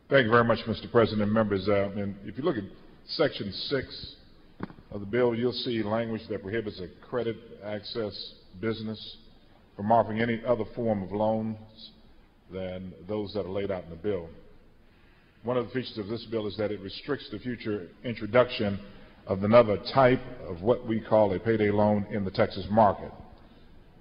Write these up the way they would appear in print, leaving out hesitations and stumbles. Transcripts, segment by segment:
Thank you very much, Mr. President. Members, and if you look at Section 6 of the bill, you'll see language that prohibits a credit access business from offering any other form of loans than those that are laid out in the bill. One of the features of this bill is that it restricts the future introduction of another type of what we call a payday loan in the Texas market.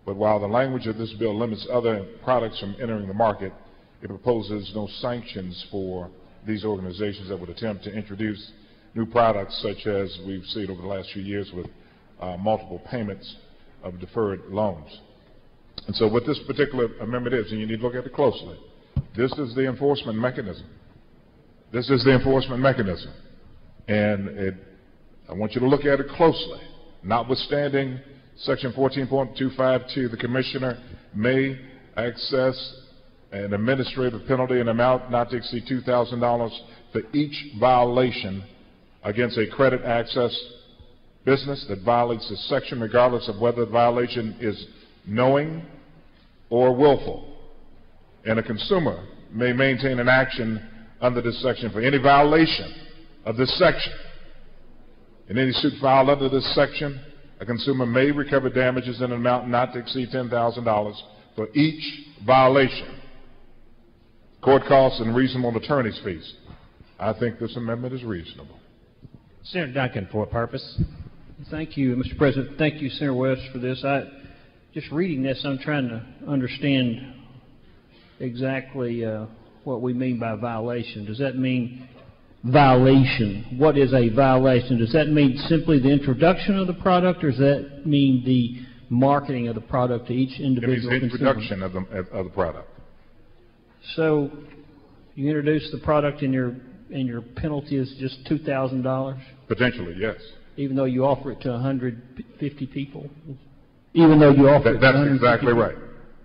But while the language of this bill limits other products from entering the market, it proposes no sanctions for these organizations that would attempt to introduce new products such as we've seen over the last few years with multiple payments of deferred loans. And so what this particular amendment is, and you need to look at it closely, this is the enforcement mechanism. This is the enforcement mechanism. And I want you to look at it closely. Notwithstanding Section 14.252, the Commissioner may access an administrative penalty in amount not to exceed $2,000 for each violation against a credit access business that violates this section, regardless of whether the violation is knowing or willful. And a consumer may maintain an action under this section for any violation of this section. In any suit filed under this section, a consumer may recover damages in an amount not to exceed $10,000 for each violation. Court costs and reasonable attorney's fees. I think this amendment is reasonable. Senator Duncan, for what purpose? Thank you, Mr. President. Thank you, Senator West, for this. Just reading this, I'm trying to understand exactly what we mean by violation. Does that mean violation? What is a violation? Does that mean simply the introduction of the product, or does that mean the marketing of the product to each individual consumer? It means the introduction of the product. So you introduce the product and your penalty is just $2,000? Potentially, yes. Even though you offer it to 150 people? Even though you offer it to 150 exactly people? Right.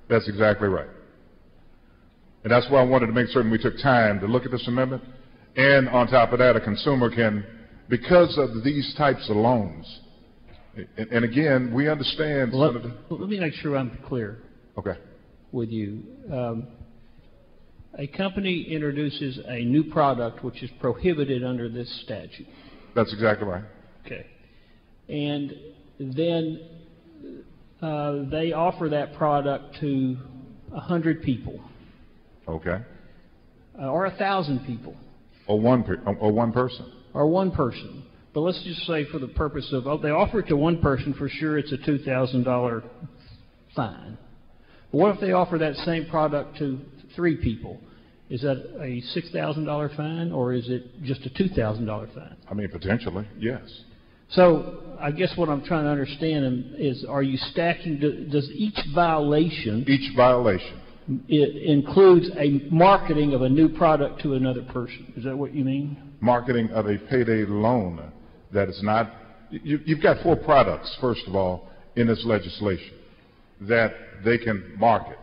That's exactly right. And that's why I wanted to make certain we took time to look at this amendment. And on top of that, a consumer can, because of these types of loans, and again, we understand... Well, let me make sure I'm clear. Okay. With you. A company introduces a new product which is prohibited under this statute. That's exactly right. Okay. And then they offer that product to 100 people. Okay. Or 1,000 people. Or one person. Or one person. But let's just say for the purpose of, they offer it to one person, for sure it's a $2,000 fine. But what if they offer that same product to 3 people? Is that a $6,000 fine, or is it just a $2,000 fine? I mean, potentially, yes. So I guess what I'm trying to understand is, are you stacking, does each violation... Each violation. It includes a marketing of a new product to another person. Is that what you mean? Marketing of a payday loan that is not... You've got 4 products, first of all, in this legislation that they can market.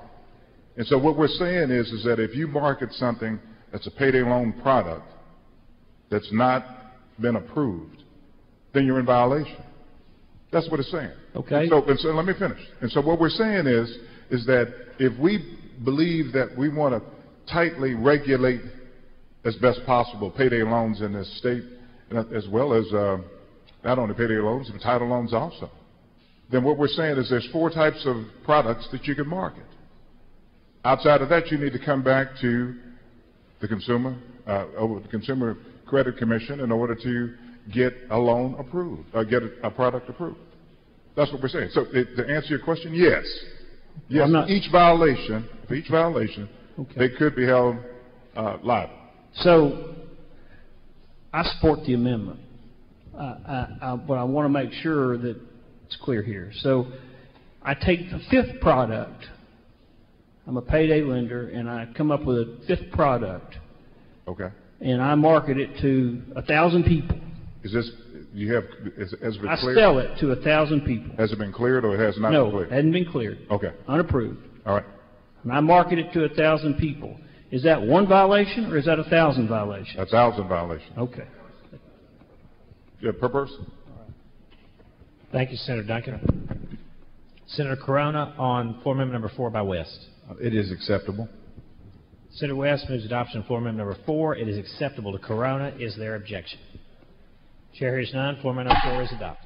And so what we're saying is that if you market something that's a payday loan product that's not been approved, then you're in violation. That's what it's saying. Okay. And so let me finish. And so what we're saying is that if we believe that we want to tightly regulate as best possible payday loans in this state, as well as not only payday loans, but title loans also, then what we're saying is there's 4 types of products that you can market. Outside of that, you need to come back to the Consumer Credit Commission in order to get a loan approved, or get a product approved. That's what we're saying. So to answer your question, yes. Yes, for each violation, okay, they could be held liable. So I support the amendment, but I want to make sure that it's clear here. So I take the 5th product. I'm a payday lender, and I come up with a 5th product. Okay. And I market it to 1,000 people. Is this, has it been cleared? I sell it to 1,000 people. Has it been cleared, or it has not been cleared? No, it hasn't been cleared. Okay. Unapproved. All right. And I market it to 1,000 people. Is that 1 violation, or is that 1,000 violations? 1,000 violations. Okay. Yeah, per person. All right. Thank you, Senator Duncan. Senator Carona on floor amendment number 4 by West. It is acceptable. Senator West moves adoption of Floor Amendment number 4. It is acceptable to Carona. Is there objection? Chair hears none. Floor Amendment number 4 is adopted.